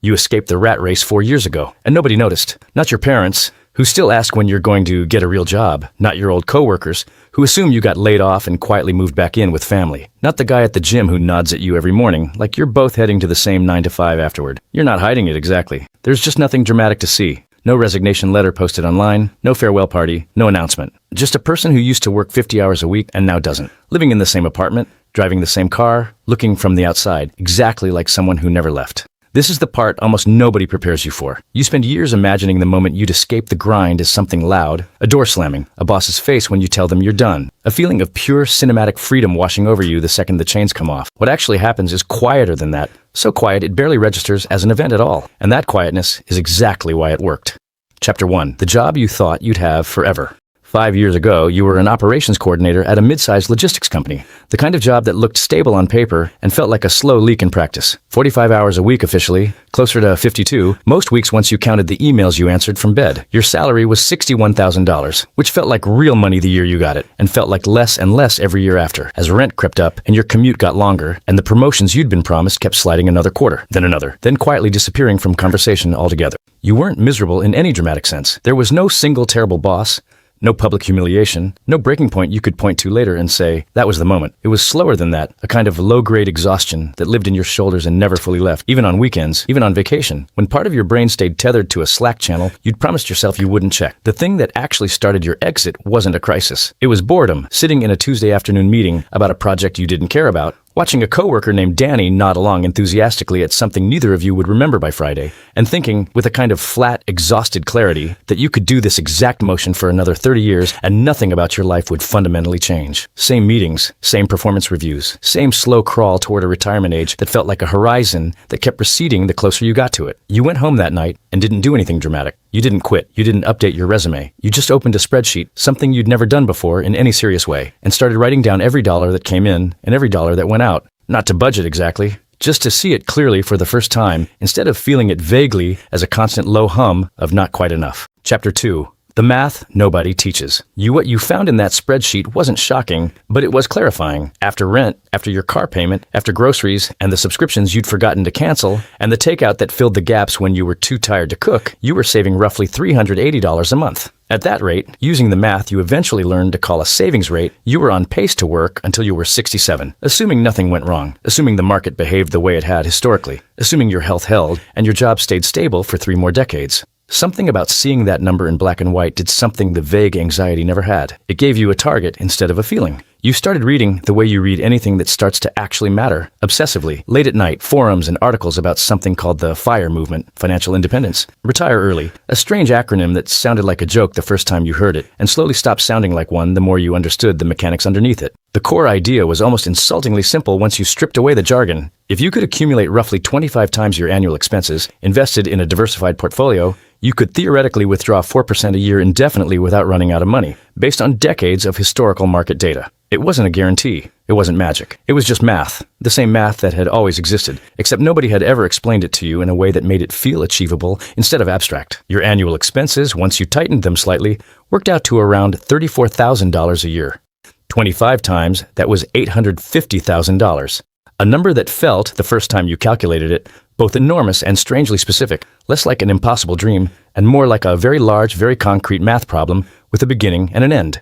You escaped the rat race 4 years ago, and nobody noticed. Not your parents, who still ask when you're going to get a real job. Not your old coworkers, who assume you got laid off and quietly moved back in with family. Not the guy at the gym who nods at you every morning, like you're both heading to the same 9 to 5 afterward. You're not hiding it exactly. There's just nothing dramatic to see. No resignation letter posted online, no farewell party, no announcement. Just a person who used to work 50 hours a week and now doesn't. Living in the same apartment, driving the same car, looking from the outside, exactly like someone who never left. This is the part almost nobody prepares you for. You spend years imagining the moment you'd escape the grind as something loud, a door slamming, a boss's face when you tell them you're done, a feeling of pure cinematic freedom washing over you the second the chains come off. What actually happens is quieter than that. So quiet it barely registers as an event at all. And that quietness is exactly why it worked. Chapter 1. The job you thought you'd have forever. 5 years ago, you were an operations coordinator at a mid-sized logistics company, the kind of job that looked stable on paper and felt like a slow leak in practice. 45 hours a week officially, closer to 52, most weeks once you counted the emails you answered from bed. Your salary was $61,000, which felt like real money the year you got it, and felt like less and less every year after, as rent crept up and your commute got longer, and the promotions you'd been promised kept sliding another quarter, then another, then quietly disappearing from conversation altogether. You weren't miserable in any dramatic sense. There was no single terrible boss, no public humiliation, no breaking point you could point to later and say, that was the moment. It was slower than that, a kind of low-grade exhaustion that lived in your shoulders and never fully left, even on weekends, even on vacation. When part of your brain stayed tethered to a Slack channel you'd promised yourself you wouldn't check. The thing that actually started your exit wasn't a crisis. It was boredom, sitting in a Tuesday afternoon meeting about a project you didn't care about, watching a coworker named Danny nod along enthusiastically at something neither of you would remember by Friday, and thinking, with a kind of flat, exhausted clarity, that you could do this exact motion for another 30 years and nothing about your life would fundamentally change. Same meetings, same performance reviews, same slow crawl toward a retirement age that felt like a horizon that kept receding the closer you got to it. You went home that night and didn't do anything dramatic. You didn't quit. You didn't update your resume. You just opened a spreadsheet, something you'd never done before in any serious way, and started writing down every dollar that came in and every dollar that went out. Not to budget exactly, just to see it clearly for the first time, instead of feeling it vaguely as a constant low hum of not quite enough. Chapter 2. The math nobody teaches. What you found in that spreadsheet wasn't shocking, but it was clarifying. After rent, after your car payment, after groceries, and the subscriptions you'd forgotten to cancel, and the takeout that filled the gaps when you were too tired to cook, you were saving roughly $380 a month. At that rate, using the math you eventually learned to call a savings rate, you were on pace to work until you were 67, assuming nothing went wrong, assuming the market behaved the way it had historically, assuming your health held, and your job stayed stable for 3 more decades. Something about seeing that number in black and white did something the vague anxiety never had. It gave you a target instead of a feeling. You started reading the way you read anything that starts to actually matter, obsessively, late at night, forums and articles about something called the FIRE movement, financial independence. Retire early, a strange acronym that sounded like a joke the first time you heard it, and slowly stopped sounding like one the more you understood the mechanics underneath it. The core idea was almost insultingly simple once you stripped away the jargon. If you could accumulate roughly 25 times your annual expenses, invested in a diversified portfolio, you could theoretically withdraw 4% a year indefinitely without running out of money, based on decades of historical market data. It wasn't a guarantee. It wasn't magic. It was just math, the same math that had always existed, except nobody had ever explained it to you in a way that made it feel achievable instead of abstract. Your annual expenses, once you tightened them slightly, worked out to around $34,000 a year. 25 times, that was $850,000. A number that felt, the first time you calculated it, both enormous and strangely specific, less like an impossible dream, and more like a very large, very concrete math problem with a beginning and an end.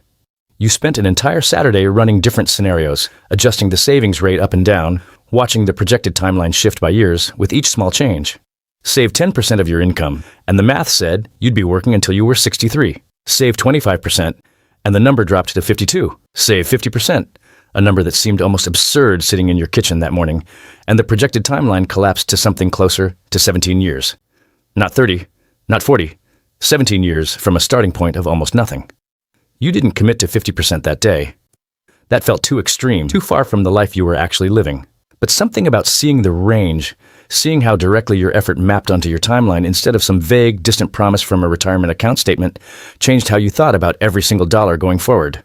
You spent an entire Saturday running different scenarios, adjusting the savings rate up and down, watching the projected timeline shift by years with each small change. Save 10% of your income, and the math said you'd be working until you were 63. Save 25%, and the number dropped to 52. Save 50%, a number that seemed almost absurd sitting in your kitchen that morning, and the projected timeline collapsed to something closer to 17 years. Not 30, not 40, 17 years from a starting point of almost nothing. You didn't commit to 50% that day. That felt too extreme, too far from the life you were actually living. But something about seeing the range, seeing how directly your effort mapped onto your timeline instead of some vague, distant promise from a retirement account statement, changed how you thought about every single dollar going forward.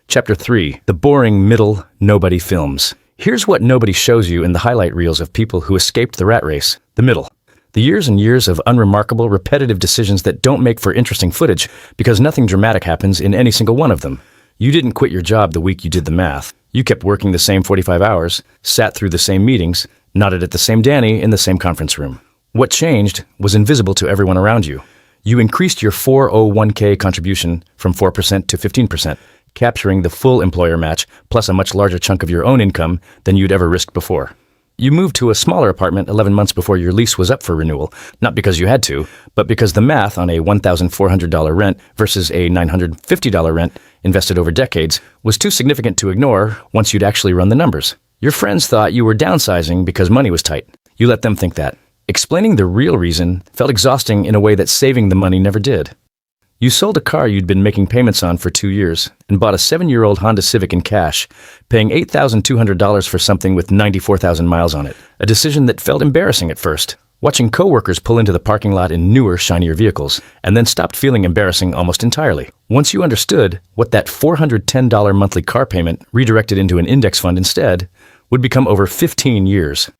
Chapter 3. The boring middle nobody films. Here's what nobody shows you in the highlight reels of people who escaped the rat race. The middle. The years and years of unremarkable, repetitive decisions that don't make for interesting footage because nothing dramatic happens in any single one of them. You didn't quit your job the week you did the math. You kept working the same 45 hours, sat through the same meetings, nodded at the same Danny in the same conference room. What changed was invisible to everyone around you. You increased your 401k contribution from 4% to 15%, capturing the full employer match plus a much larger chunk of your own income than you'd ever risked before. You moved to a smaller apartment 11 months before your lease was up for renewal, not because you had to, but because the math on a $1,400 rent versus a $950 rent invested over decades was too significant to ignore once you'd actually run the numbers. Your friends thought you were downsizing because money was tight. You let them think that. Explaining the real reason felt exhausting in a way that saving the money never did. You sold a car you'd been making payments on for 2 years and bought a 7-year-old Honda Civic in cash, paying $8,200 for something with 94,000 miles on it, a decision that felt embarrassing at first. Watching coworkers pull into the parking lot in newer, shinier vehicles, and then stopped feeling embarrassing almost entirely. Once you understood what that $410 monthly car payment redirected into an index fund instead would become over 15 years.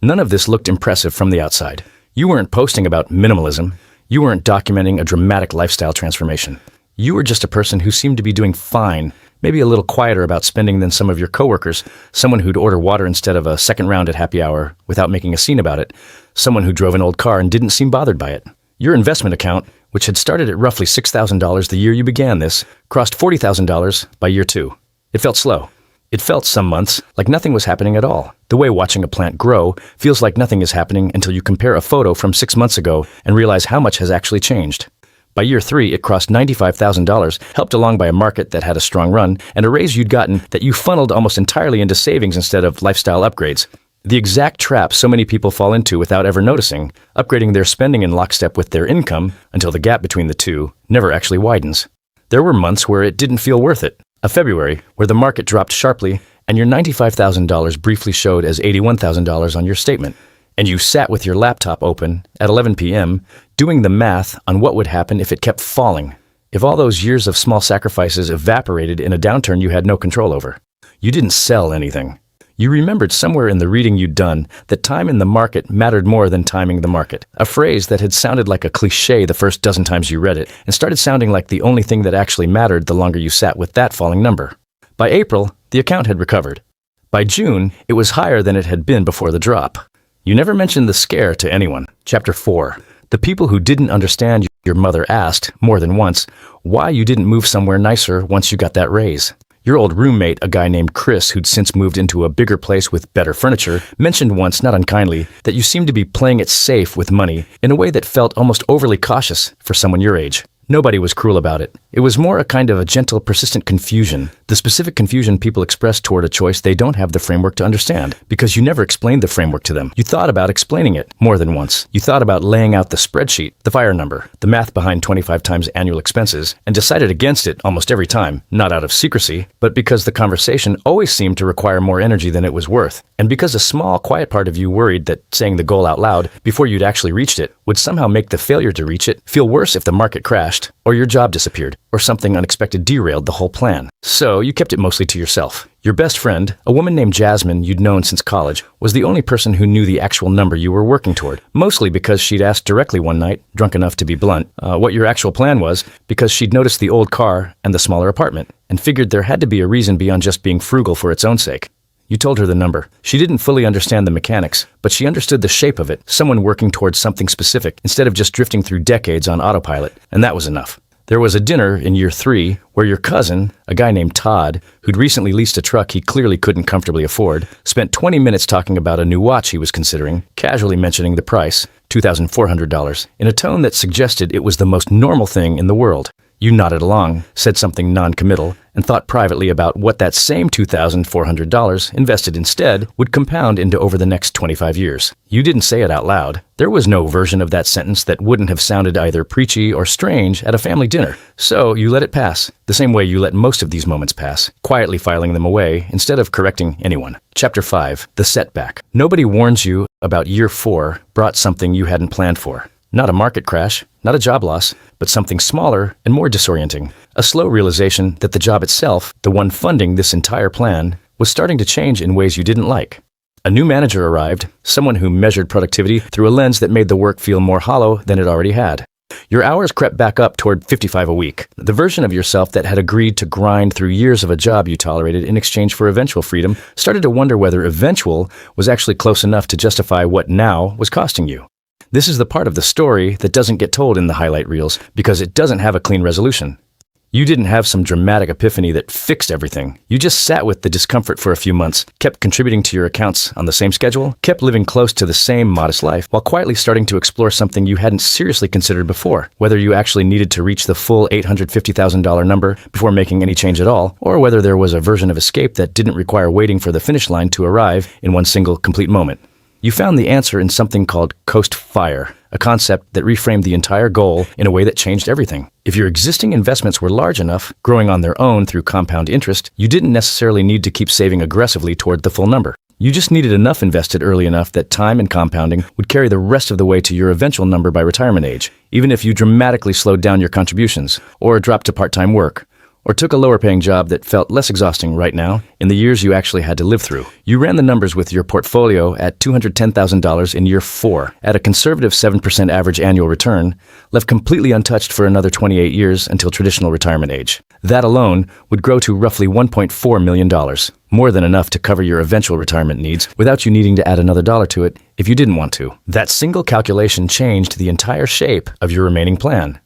None of this looked impressive from the outside. You weren't posting about minimalism. You weren't documenting a dramatic lifestyle transformation. You were just a person who seemed to be doing fine, maybe a little quieter about spending than some of your coworkers, someone who'd order water instead of a second round at happy hour without making a scene about it, someone who drove an old car and didn't seem bothered by it. Your investment account, which had started at roughly $6,000 the year you began this, crossed $40,000 by year 2. It felt slow. It felt some months like nothing was happening at all. The way watching a plant grow feels like nothing is happening until you compare a photo from 6 months ago and realize how much has actually changed. By year 3, it crossed $95,000, helped along by a market that had a strong run and a raise you'd gotten that you funneled almost entirely into savings instead of lifestyle upgrades. The exact trap so many people fall into without ever noticing, upgrading their spending in lockstep with their income until the gap between the two never actually widens. There were months where it didn't feel worth it. A February where the market dropped sharply and your $95,000 briefly showed as $81,000 on your statement. And you sat with your laptop open at 11 p.m. doing the math on what would happen if it kept falling, if all those years of small sacrifices evaporated in a downturn you had no control over. You didn't sell anything. You remembered somewhere in the reading you'd done that time in the market mattered more than timing the market, a phrase that had sounded like a cliche the first dozen times you read it and started sounding like the only thing that actually mattered the longer you sat with that falling number. By April, the account had recovered. By June, it was higher than it had been before the drop. You never mentioned the scare to anyone. Chapter 4. The people who didn't understand. Your mother asked, more than once, why you didn't move somewhere nicer once you got that raise. Your old roommate, a guy named Chris, who'd since moved into a bigger place with better furniture, mentioned once, not unkindly, that you seemed to be playing it safe with money in a way that felt almost overly cautious for someone your age. Nobody was cruel about it. It was more a kind of a gentle, persistent confusion, the specific confusion people express toward a choice they don't have the framework to understand, because you never explained the framework to them. You thought about explaining it more than once. You thought about laying out the spreadsheet, the fire number, the math behind 25 times annual expenses, and decided against it almost every time, not out of secrecy, but because the conversation always seemed to require more energy than it was worth, and because a small, quiet part of you worried that saying the goal out loud before you'd actually reached it would somehow make the failure to reach it feel worse if the market crashed, or your job disappeared, or something unexpected derailed the whole plan. So you kept it mostly to yourself. Your best friend, a woman named Jasmine you'd known since college, was the only person who knew the actual number you were working toward, mostly because she'd asked directly one night, drunk enough to be blunt, what your actual plan was, because she'd noticed the old car and the smaller apartment, and figured there had to be a reason beyond just being frugal for its own sake. You told her the number. She didn't fully understand the mechanics, but she understood the shape of it, someone working towards something specific instead of just drifting through decades on autopilot, and that was enough. There was a dinner in year 3 where your cousin, a guy named Todd, who'd recently leased a truck he clearly couldn't comfortably afford, spent 20 minutes talking about a new watch he was considering, casually mentioning the price, $2,400, in a tone that suggested it was the most normal thing in the world. You nodded along, said something non-committal, and thought privately about what that same $2,400 invested instead would compound into over the next 25 years. You didn't say it out loud. There was no version of that sentence that wouldn't have sounded either preachy or strange at a family dinner. So you let it pass, the same way you let most of these moments pass, quietly filing them away instead of correcting anyone. Chapter 5. The Setback. Nobody warns you about year 4 brought something you hadn't planned for. Not a market crash, not a job loss, but something smaller and more disorienting. A slow realization that the job itself, the one funding this entire plan, was starting to change in ways you didn't like. A new manager arrived, someone who measured productivity through a lens that made the work feel more hollow than it already had. Your hours crept back up toward 55 a week. The version of yourself that had agreed to grind through years of a job you tolerated in exchange for eventual freedom started to wonder whether eventual was actually close enough to justify what now was costing you. This is the part of the story that doesn't get told in the highlight reels because it doesn't have a clean resolution. You didn't have some dramatic epiphany that fixed everything. You just sat with the discomfort for a few months, kept contributing to your accounts on the same schedule, kept living close to the same modest life, while quietly starting to explore something you hadn't seriously considered before, whether you actually needed to reach the full $850,000 number before making any change at all, or whether there was a version of escape that didn't require waiting for the finish line to arrive in one single complete moment. You found the answer in something called coast fire, a concept that reframed the entire goal in a way that changed everything. If your existing investments were large enough, growing on their own through compound interest, you didn't necessarily need to keep saving aggressively toward the full number. You just needed enough invested early enough that time and compounding would carry the rest of the way to your eventual number by retirement age, even if you dramatically slowed down your contributions, or dropped to part-time work, or took a lower-paying job that felt less exhausting right now in the years you actually had to live through. You ran the numbers with your portfolio at $210,000 in year 4, at a conservative 7% average annual return, left completely untouched for another 28 years until traditional retirement age. That alone would grow to roughly $1.4 million, more than enough to cover your eventual retirement needs without you needing to add another dollar to it if you didn't want to. That single calculation changed the entire shape of your remaining plan.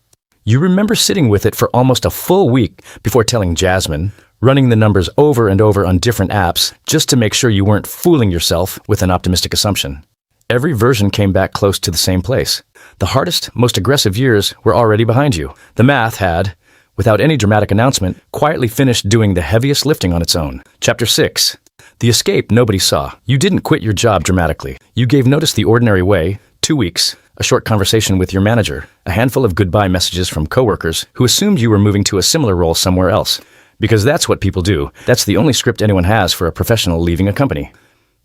You remember sitting with it for almost a full week before telling Jasmine, running the numbers over and over on different apps just to make sure you weren't fooling yourself with an optimistic assumption. Every version came back close to the same place. The hardest, most aggressive years were already behind you. The math had, without any dramatic announcement, quietly finished doing the heaviest lifting on its own. Chapter 6. The escape nobody saw. You didn't quit your job dramatically. You gave notice the ordinary way, 2 weeks, a short conversation with your manager, a handful of goodbye messages from coworkers who assumed you were moving to a similar role somewhere else. Because that's what people do. That's the only script anyone has for a professional leaving a company.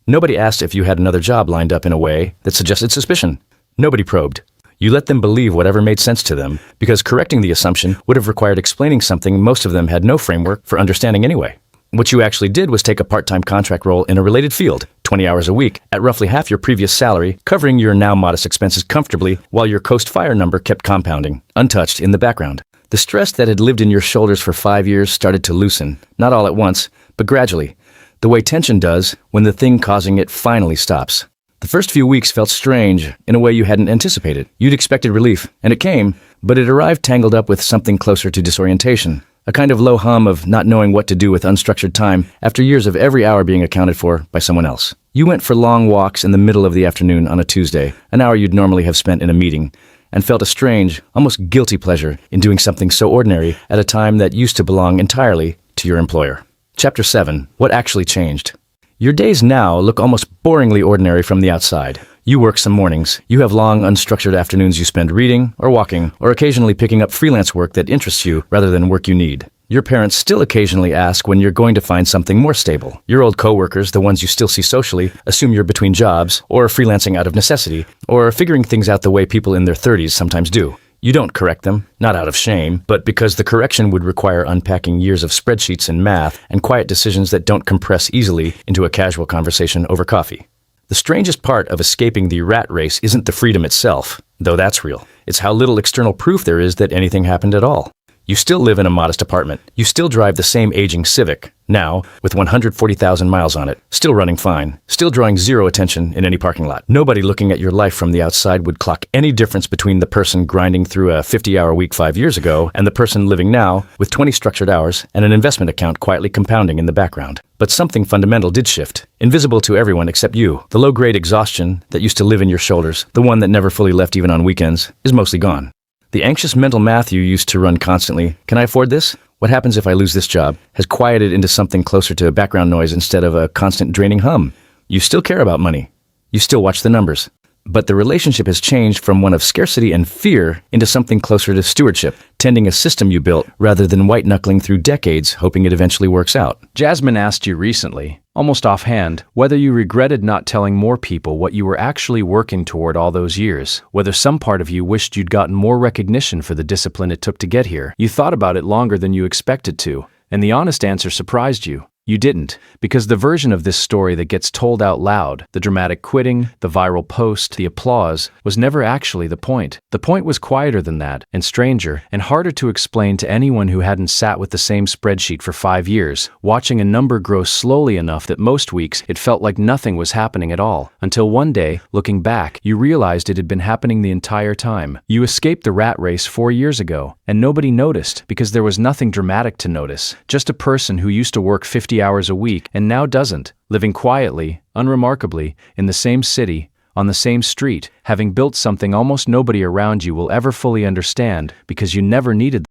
Nobody asked if you had another job lined up in a way that suggested suspicion. Nobody probed. You let them believe whatever made sense to them, because correcting the assumption would have required explaining something most of them had no framework for understanding anyway. What you actually did was take a part-time contract role in a related field, 20 hours a week, at roughly half your previous salary, covering your now modest expenses comfortably while your coast fire number kept compounding, untouched in the background. The stress that had lived in your shoulders for 5 years started to loosen, not all at once, but gradually, the way tension does when the thing causing it finally stops. The first few weeks felt strange in a way you hadn't anticipated. You'd expected relief, and it came, but it arrived tangled up with something closer to disorientation. A kind of low hum of not knowing what to do with unstructured time after years of every hour being accounted for by someone else. You went for long walks in the middle of the afternoon on a Tuesday, an hour you'd normally have spent in a meeting, and felt a strange, almost guilty pleasure in doing something so ordinary at a time that used to belong entirely to your employer. Chapter 7. What actually changed? Your days now look almost boringly ordinary from the outside. You work some mornings. You have long, unstructured afternoons you spend reading or walking or occasionally picking up freelance work that interests you rather than work you need. Your parents still occasionally ask when you're going to find something more stable. Your old coworkers, the ones you still see socially, assume you're between jobs or freelancing out of necessity or figuring things out the way people in their 30s sometimes do. You don't correct them, not out of shame, but because the correction would require unpacking years of spreadsheets and math and quiet decisions that don't compress easily into a casual conversation over coffee. The strangest part of escaping the rat race isn't the freedom itself, though that's real. It's how little external proof there is that anything happened at all. You still live in a modest apartment. You still drive the same aging Civic, now with 140,000 miles on it, still running fine, still drawing zero attention in any parking lot. Nobody looking at your life from the outside would clock any difference between the person grinding through a 50-hour week 5 years ago and the person living now with 20 structured hours and an investment account quietly compounding in the background. But something fundamental did shift, invisible to everyone except you. The low-grade exhaustion that used to live in your shoulders, the one that never fully left even on weekends, is mostly gone. The anxious mental math you used to run constantly, can I afford this? What happens if I lose this job? Has quieted into something closer to background noise instead of a constant draining hum. You still care about money. You still watch the numbers. But the relationship has changed from one of scarcity and fear into something closer to stewardship, tending a system you built rather than white-knuckling through decades hoping it eventually works out. Jasmine asked you recently, almost offhand, whether you regretted not telling more people what you were actually working toward all those years, whether some part of you wished you'd gotten more recognition for the discipline it took to get here. You thought about it longer than you expected to, and the honest answer surprised you. You didn't, because the version of this story that gets told out loud, the dramatic quitting, the viral post, the applause, was never actually the point. The point was quieter than that, and stranger, and harder to explain to anyone who hadn't sat with the same spreadsheet for 5 years, watching a number grow slowly enough that most weeks it felt like nothing was happening at all. Until one day, looking back, you realized it had been happening the entire time. You escaped the rat race 4 years ago, and nobody noticed because there was nothing dramatic to notice. Just a person who used to work 50 hours a week and now doesn't, living quietly, unremarkably, in the same city, on the same street, having built something almost nobody around you will ever fully understand because you never needed